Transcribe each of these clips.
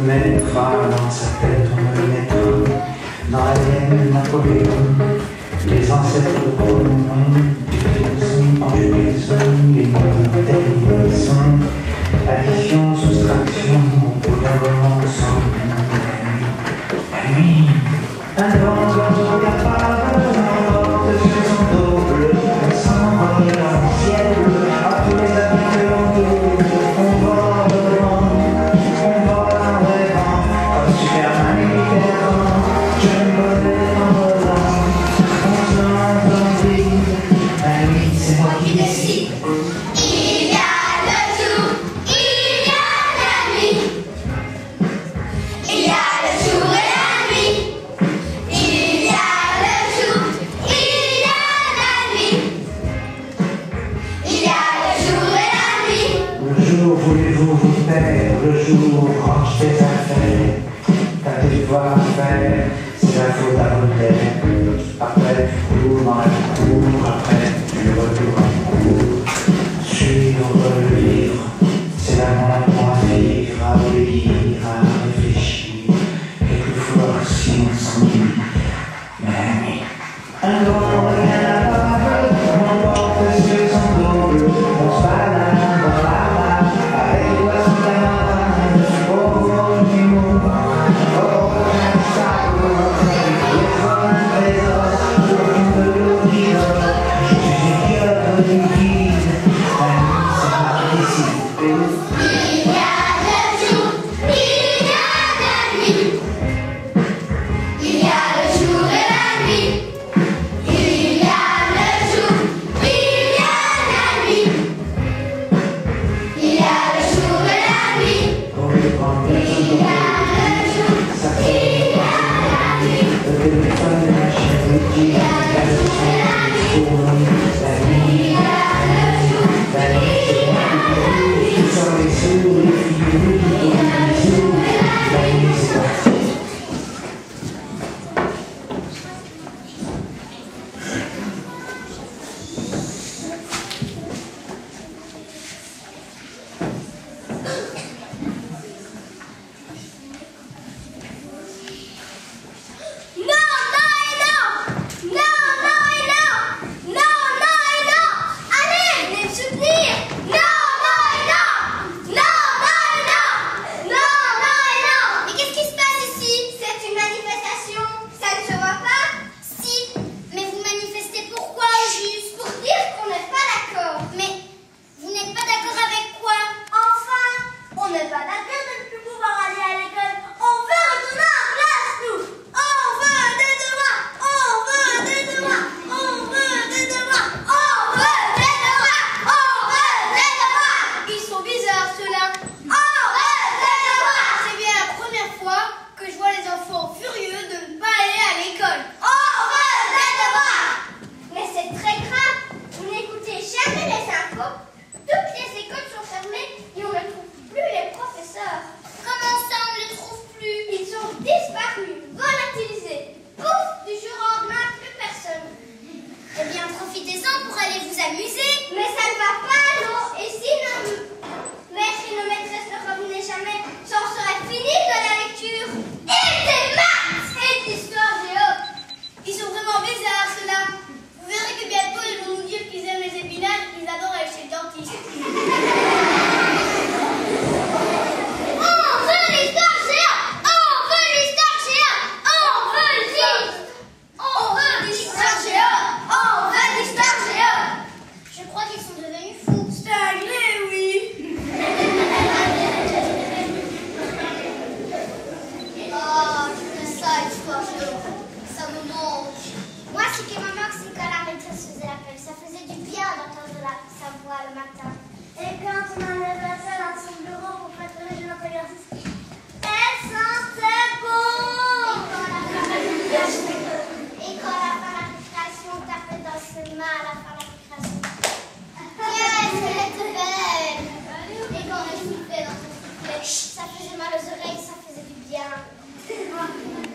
mettra dans sa tête, on me mettra dans la laine Napoléon, les ancêtres de Colomb, du conjugaison, les modélisations, addition, soustraction, probablement ensemble, la nuit, un vent capable, n'importe sur son double, on s'envole dans le ciel, à tous les amis que l'on double, on vole devant, on vole en rêvant, comme Superman et Mitterrand, je me volais en volant, on se lance dans le vide, la nuit c'est moi qui décide. Il y a le jour, il y a la nuit, il y a le jour et la nuit, il y a le jour, il y a la nuit, il y a le jour et la nuit. Le jour, voulez-vous vous taire? Le jour, range tes affaires. T'as des devoirs à faire, c'est la faute à Voltaire. Après, tu cours dans la cour, après, tu retournes en cours. Suivre le livre, c'est là qu'on apprend à vivre, à obéir, à réfléchir. Quelquefois, si on s'ennuie, mais un grand rien à part, on porte sur son double, on se balade dans la main, avec les doigts sous la main, oh, du monde, oh, un sac, les fois un trésor, aucune de l'eau qui dort, je suis une gueule de guide, la nuit c'est moi qui décide. Il y a le jour, il y a la nuit, il y a le jour et la nuit, il y a le jour, il y a la nuit, il y a le jour et la nuit, Pour les grands il y a le jour, ça il fait y a la nuit, le téléphone, la machine, le il y tir, a la le jour et la nuit, pour la nuit, il y a le jour, la nuit, tout sur les sous, les filles, les bisous, la nuit c'est parti.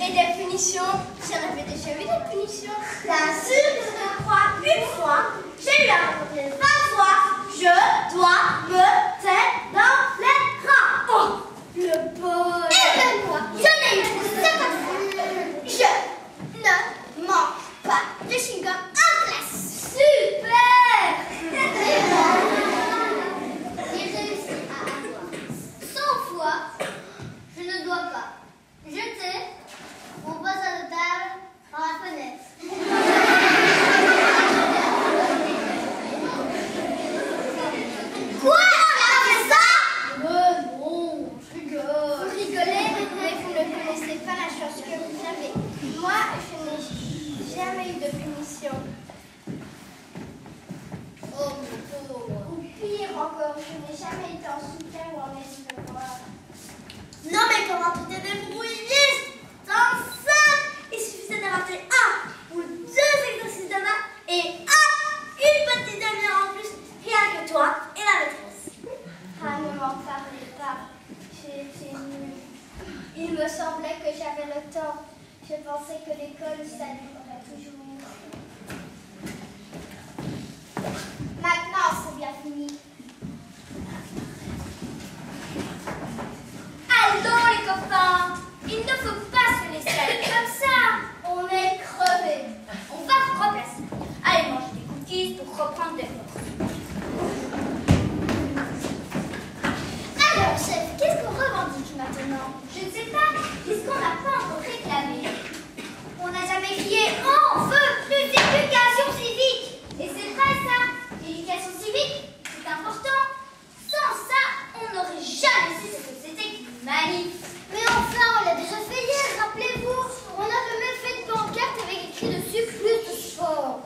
Et des punitions, j'en avais déjà eu des punitions. L'insulte de croix une fois, j'ai eu à répondre 20 fois, je dois me taire dans les rats. Oh, le bol. jeté mon poisson de table par la fenêtre. Quoi? Tu as fait ça? Non, je rigole. Vous rigolez, mais vous ne connaissez pas la chance que vous avez. Moi, je n'ai jamais eu de punition. Oh, mon pauvre. Ou pire encore, je n'ai jamais été en soutien ou en espoir. Non, mais comment tu t'es débrouillé? T'es enceinte! Il suffisait d'inventer un ou deux exercices de main et une petite demi-heure en plus, rien que toi et la maîtresse. Ah, ne m'en parlez pas. J'ai été nulle. Il me semblait que j'avais le temps. Je pensais que l'école, ça durerait toujours. Maintenant, c'est bien fini. Allons les copains, il ne faut pas se laisser aller comme ça. On est crevés. On va vous remplacer. Allez manger des cookies pour reprendre des forces. Alors chef, qu'est-ce qu'on revendique maintenant? Je ne sais pas, puisqu'on n'a pas encore réclamé. On n'a jamais crié « On veut plus d'éducation civique !» Et c'est vrai ça, l'éducation civique, c'est important. Sans ça, on n'aurait jamais su ce que c'était qu'une manif. Mais enfin, on l'a déjà fait hier, rappelez-vous. On avait même fait une pancarte avec écrit dessus « Plus de sport ».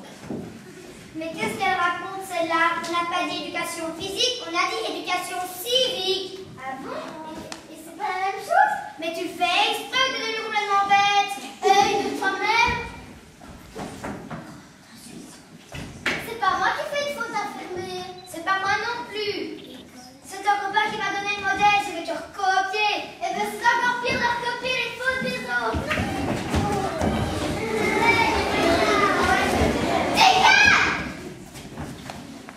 Mais qu'est-ce qu'elle raconte celle-là? On n'a pas dit éducation physique, on a dit éducation civique. Ah bon? Et c'est pas la même chose? Mais tu fais exprès de devenir complètement bête. Et de toi-même? C'est pas moi qui fais une faute infirmière. C'est pas moi non plus. C'est ton copain qui m'a donné le modèle, je vais te recopier. Et bien c'est encore pire de recopier les fautes des autres. Les gars!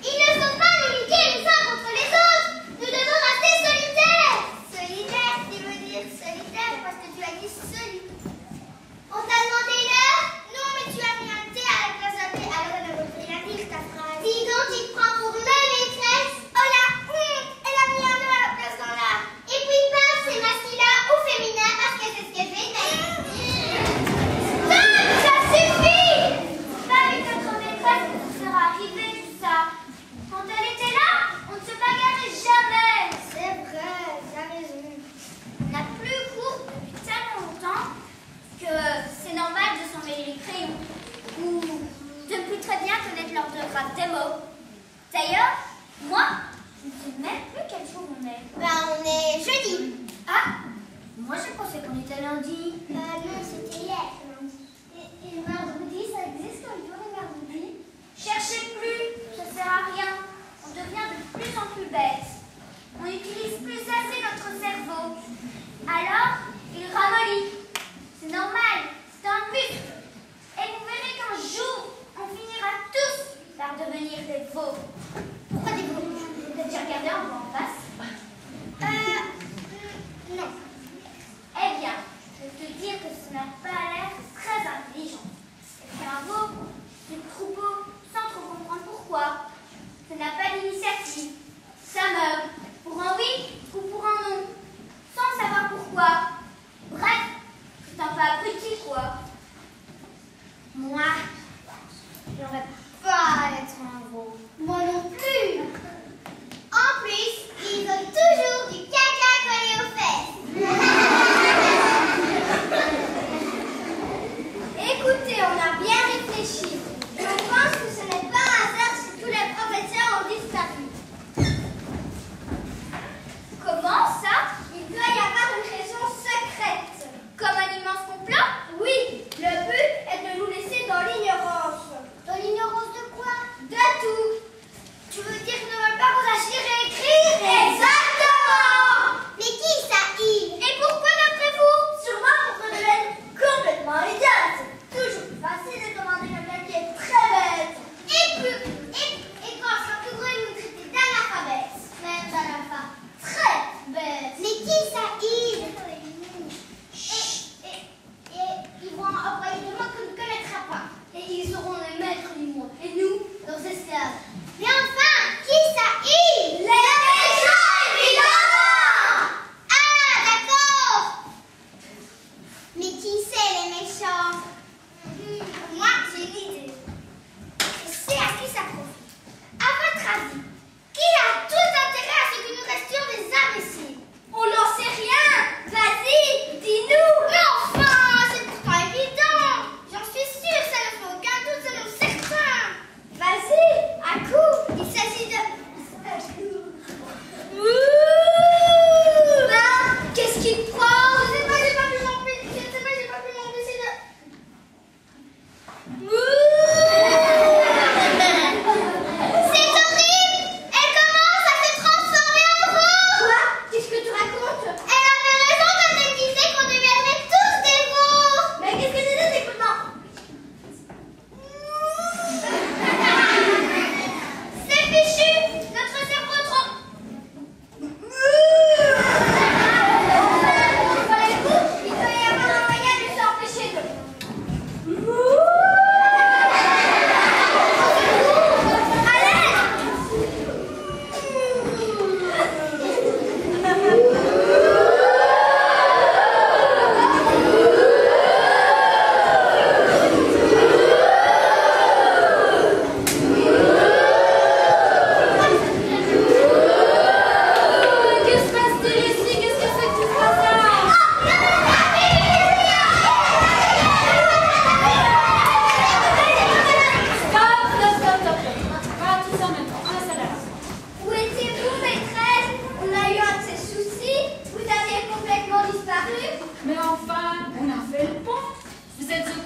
Il ne faut pas nous lutter les uns contre les autres. Nous devons rester solitaires. Solitaire, tu veux dire solitaire parce que tu as dit solitaire. On t'a demandé l'heure? Non, mais tu as mis un T à la place d'un T. Alors elle ne veut rien dire ta phrase. Dis donc, tu te prends pour ma maîtresse? Oh la honte! Elle a mis un E à la place d'un A. Et puis pas, c'est masculin ou féminin parce que c'est ce que j'ai fait. Stop! Ça suffit! Pas avec notre maîtresse que ça sera arrivé tout ça. Quand elle était là, on ne se bagarrait jamais. C'est vrai, t'as raison. On n'a plus cours depuis tellement longtemps que c'est normal de s'en mêler les crayons ou de ne plus très bien connaître l'orthographe des mots. D'ailleurs, moi, je ne sais même plus quel jour on est. Ben, on est jeudi. Ah, moi je pensais qu'on était lundi. Non, c'était hier, lundi. Et mardi, ça existe comme jour le mardi? Cherchez plus, ça sert à rien. On devient de plus en plus bête. On n'utilise plus assez notre cerveau. Alors, il ramollit. C'est normal, c'est un muscle. Et vous verrez qu'un jour, on finira tous par devenir des veaux. Pourquoi des veaux? Vous avez déjà regardé un veau en face? Non. Eh bien, je vais te dire que ça n'a pas l'air très intelligent. Et puis un veau, c'est le troupeau sans trop comprendre pourquoi. Ça n'a pas d'initiative. Ça meurt pour un oui ou pour un non, sans savoir pourquoi. Bref, c'est un peu abruti, quoi. Moi, j'aurais pas être un veau. Moi non plus. En plus, ils ont toujours du caca collé aux fesses. méchant. Moi, j'ai une idée. Je sais à qui ça profite. À votre avis, qui a tout intérêt à ce que nous restions des imbéciles? On n'en sait rien. Vas-y, dis-nous. Mais enfin, c'est pourtant évident. J'en suis sûre, ça ne fait aucun doute, c'est même certain. Vas-y, à coup. Il s'agit de... Qu'est-ce qu'il te prend? Je sais pas, j'ai pas pu m'empêcher de... C'est horrible! Elle commence à se transformer en veau! Quoi? Qu'est-ce que tu racontes? Elle avait raison quand elle disait qu'on deviendrait tous des veaux! Mais qu'est-ce que c'est écoute-moi? C'est fichu! Notre cerveau trop... Voyez-vous, il doit y avoir un moyen de s'empêcher de... Que se passe-t-il ici? Qu'est-ce que c'est que tout ça? Stop. Pas tous en même temps. On laisse à la race. Où étiez-vous, maîtresse? On a eu un de ces soucis. Vous aviez complètement disparu. Mais enfin, on a fait le pont. Vous êtes au